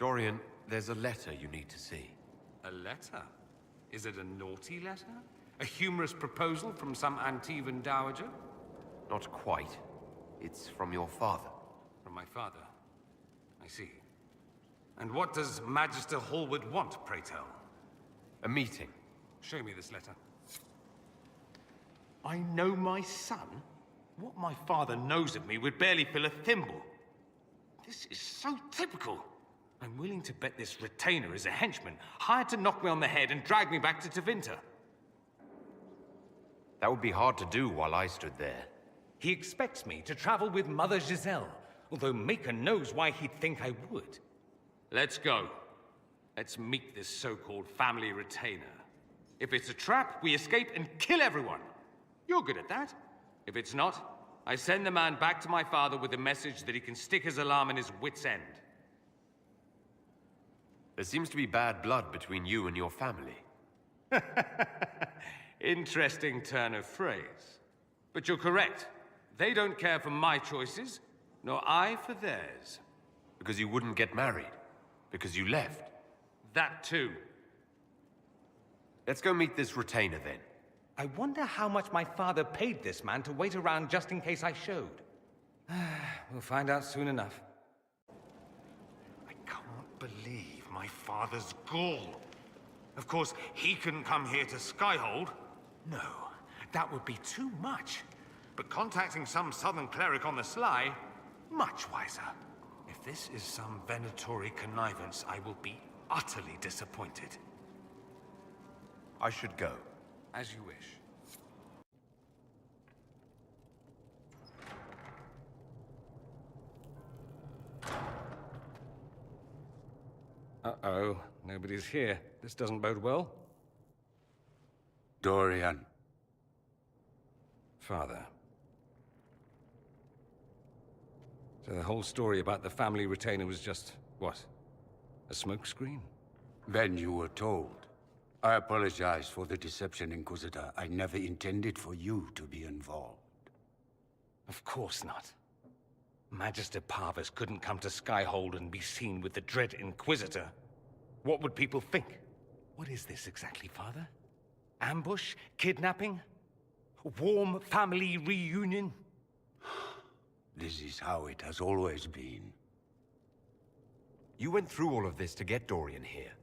Dorian, there's a letter you need to see. A letter? Is it a naughty letter? A humorous proposal from some Antivan dowager? Not quite. It's from your father. From my father? I see. And what does Magister Hallward want, pray tell? A meeting. Show me this letter. I know my son? What my father knows of me would barely fill a thimble. This is so typical. I'm willing to bet this retainer is a henchman, hired to knock me on the head and drag me back to Tevinter. That would be hard to do while I stood there. He expects me to travel with Mother Giselle, although Maker knows why he'd think I would. Let's go. Let's meet this so-called family retainer. If it's a trap, we escape and kill everyone. You're good at that. If it's not, I send the man back to my father with a message that he can stick his alarm in his wit's end. There seems to be bad blood between you and your family. Interesting turn of phrase. But you're correct. They don't care for my choices, nor I for theirs. Because you wouldn't get married. Because you left. That too. Let's go meet this retainer then. I wonder how much my father paid this man to wait around just in case I showed. We'll find out soon enough. I can't believe my father's gall. Of course, he couldn't come here to Skyhold. No, that would be too much. But contacting some southern cleric on the sly, much wiser. If this is some Venatori connivance, I will be utterly disappointed. I should go. As you wish. Uh-oh. Nobody's here. This doesn't bode well. Dorian. Father. So the whole story about the family retainer was just, what? A smokescreen? Then you were told. I apologize for the deception, Inquisitor. I never intended for you to be involved. Of course not. Magister Parvus couldn't come to Skyhold and be seen with the dread Inquisitor. What would people think? What is this exactly, Father? Ambush? Kidnapping? Warm family reunion? This is how it has always been. You went through all of this to get Dorian here.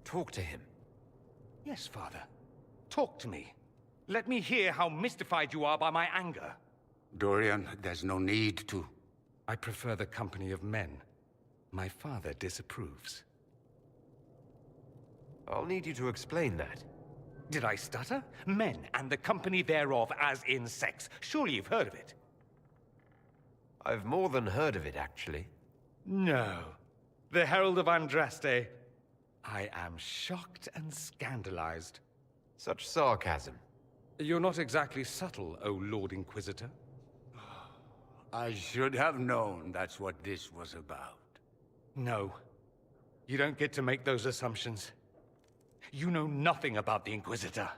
Talk to him. Yes, Father. Talk to me. Let me hear how mystified you are by my anger. Dorian, there's no need to. I prefer the company of men. My father disapproves. I'll need you to explain that. Did I stutter? Men and the company thereof as in sex. Surely you've heard of it. I've more than heard of it, actually. No. The Herald of Andraste. I am shocked and scandalized. Such sarcasm. You're not exactly subtle, O Lord Inquisitor. I should have known that's what this was about. No. You don't get to make those assumptions. You know nothing about the Inquisitor.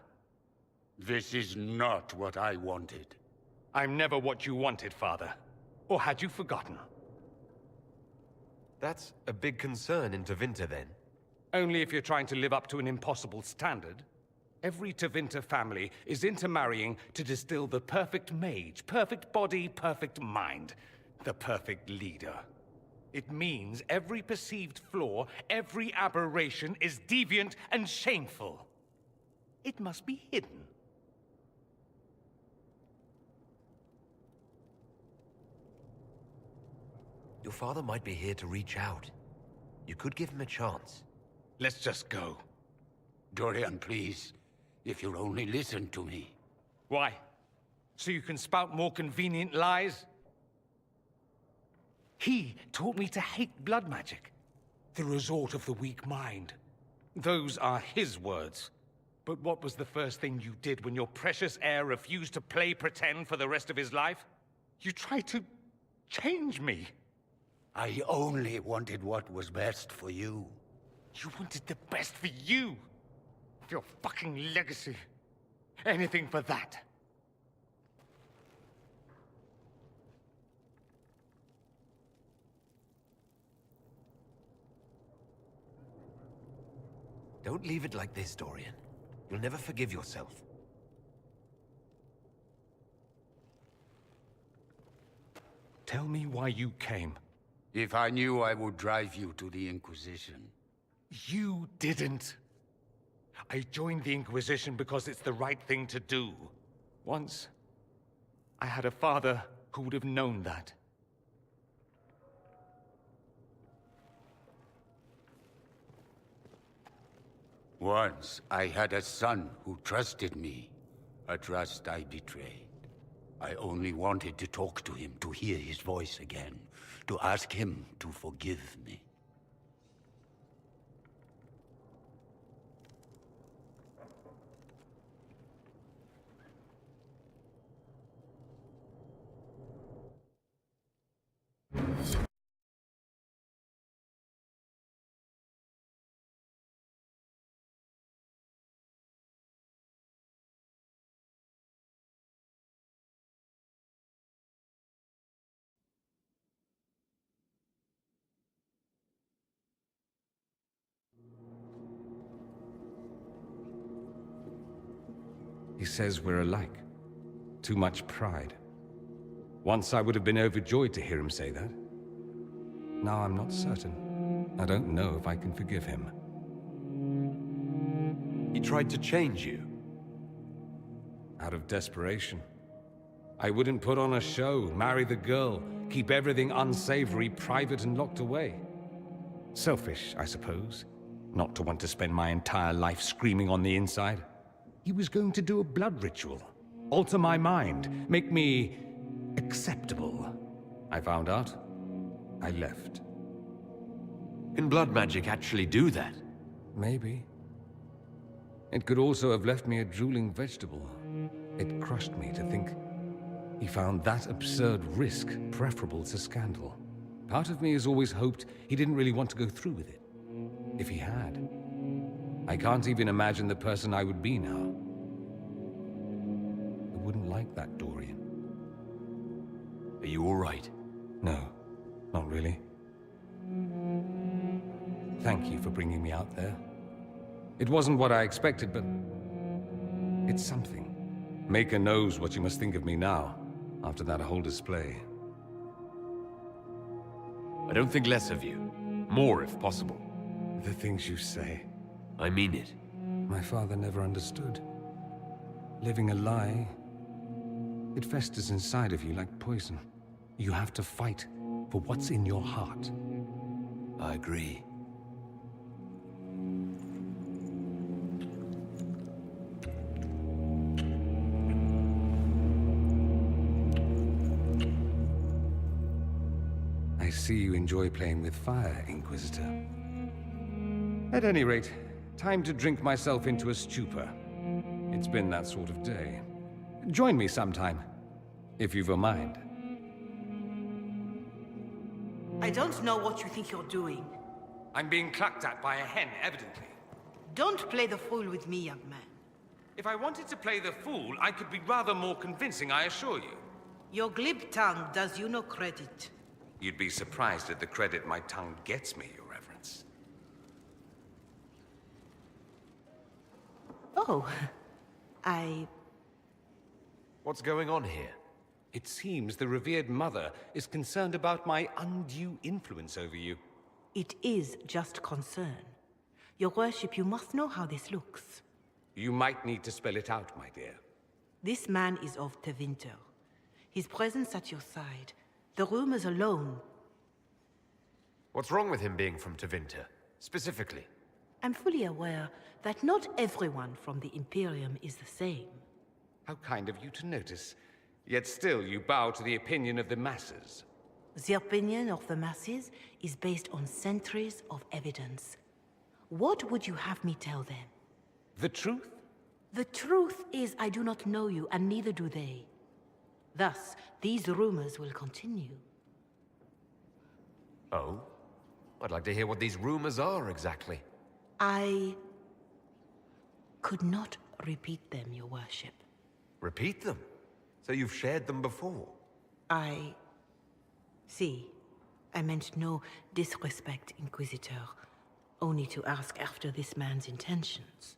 This is not what I wanted. I'm never what you wanted, Father. Or had you forgotten? That's a big concern in Tevinter, then. Only if you're trying to live up to an impossible standard. Every Tevinter family is intermarrying to distill the perfect mage, perfect body, perfect mind, the perfect leader. It means every perceived flaw, every aberration is deviant and shameful. It must be hidden. Your father might be here to reach out. You could give him a chance. Let's just go. Dorian, please. If you'll only listen to me. Why? So you can spout more convenient lies? He taught me to hate blood magic. The resort of the weak mind. Those are his words. But what was the first thing you did when your precious heir refused to play pretend for the rest of his life? You tried to change me. I only wanted what was best for you. You wanted the best for you. Your fucking legacy. Anything for that. Don't leave it like this, Dorian. You'll never forgive yourself. Tell me why you came. If I knew, I would drive you to the Inquisition. You didn't. I joined the Inquisition because it's the right thing to do. Once, I had a father who would have known that. Once, I had a son who trusted me. A trust I betrayed. I only wanted to talk to him, to hear his voice again, to ask him to forgive me. He says we're alike. Too much pride. Once I would have been overjoyed to hear him say that. Now I'm not certain. I don't know if I can forgive him. He tried to change you. Out of desperation. I wouldn't put on a show, marry the girl, keep everything unsavory, private and locked away. Selfish, I suppose. Not to want to spend my entire life screaming on the inside. He was going to do a blood ritual. Alter my mind. Make me acceptable. I found out. I left. Can blood magic actually do that? Maybe. It could also have left me a drooling vegetable. It crushed me to think he found that absurd risk preferable to scandal. Part of me has always hoped he didn't really want to go through with it. If he had. I can't even imagine the person I would be now. I wouldn't like that, Dorian. Are you all right? No, not really. Thank you for bringing me out there. It wasn't what I expected, but it's something. Maker knows what you must think of me now, after that whole display. I don't think less of you. More, if possible. The things you say. I mean it. My father never understood. Living a lie, it festers inside of you like poison. You have to fight for what's in your heart. I agree. I see you enjoy playing with fire, Inquisitor. At any rate, time to drink myself into a stupor. It's been that sort of day. Join me sometime, if you've a mind. I don't know what you think you're doing. I'm being clucked at by a hen, evidently. Don't play the fool with me, young man. If I wanted to play the fool, I could be rather more convincing, I assure you. Your glib tongue does you no credit. You'd be surprised at the credit my tongue gets me, Your Reverence. Oh, What's going on here? It seems the revered mother is concerned about my undue influence over you. It is just concern. Your worship, you must know how this looks. You might need to spell it out, my dear. This man is of Tevinter. His presence at your side, the rumors alone. What's wrong with him being from Tevinter, specifically? I'm fully aware that not everyone from the Imperium is the same. How kind of you to notice. Yet still you bow to the opinion of the masses. The opinion of the masses is based on centuries of evidence. What would you have me tell them? The truth? The truth is I do not know you, and neither do they. Thus, these rumors will continue. Oh? I'd like to hear what these rumors are exactly. I could not repeat them, your worship. Repeat them? So you've shared them before? See, I meant no disrespect, Inquisitor. only to ask after this man's intentions.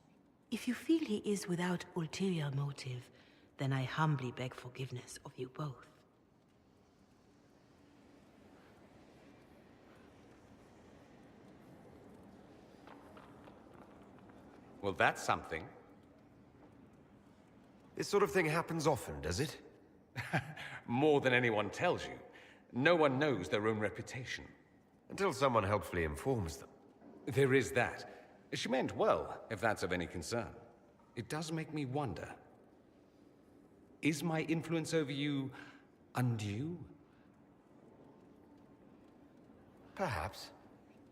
If you feel he is without ulterior motive, then I humbly beg forgiveness of you both. Well, that's something. This sort of thing happens often, does it? More than anyone tells you. No one knows their own reputation. Until someone helpfully informs them. There is that. She meant well, if that's of any concern. It does make me wonder. Is my influence over you undue? Perhaps.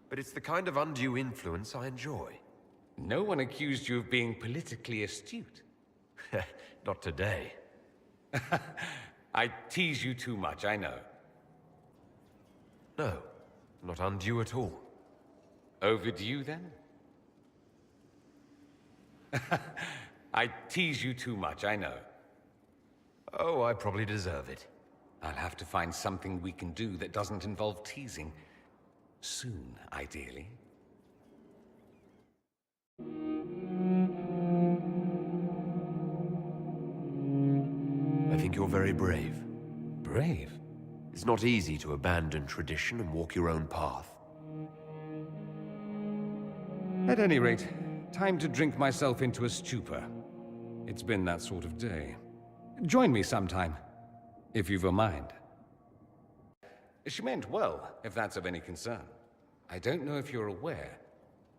But it's the kind of undue influence I enjoy. No one accused you of being politically astute. Not today. I tease you too much, I know. No, not undue at all. Overdue, then? I tease you too much, I know. Oh, I probably deserve it. I'll have to find something we can do that doesn't involve teasing. Soon, ideally. I think you're very brave. Brave? It's not easy to abandon tradition and walk your own path. At any rate, time to drink myself into a stupor. It's been that sort of day. Join me sometime, if you've a mind. She meant well, if that's of any concern. I don't know if you're aware,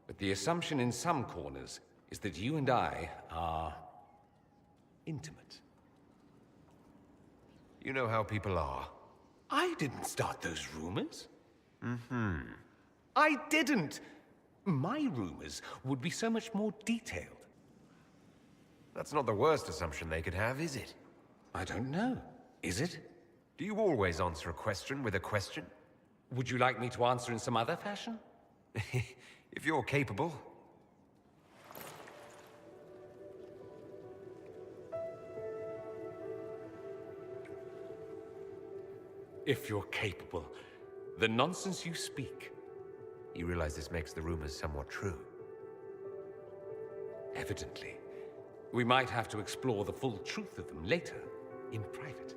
but the assumption in some corners is that you and I are intimate. You know how people are. I didn't start those rumors. I didn't. My rumors would be so much more detailed. That's not the worst assumption they could have, is it? I don't know. Is it? Do you always answer a question with a question? Would you like me to answer in some other fashion? If you're capable. If you're capable. The nonsense you speak. You realize this makes the rumors somewhat true. Evidently. We might have to explore the full truth of them later, in private.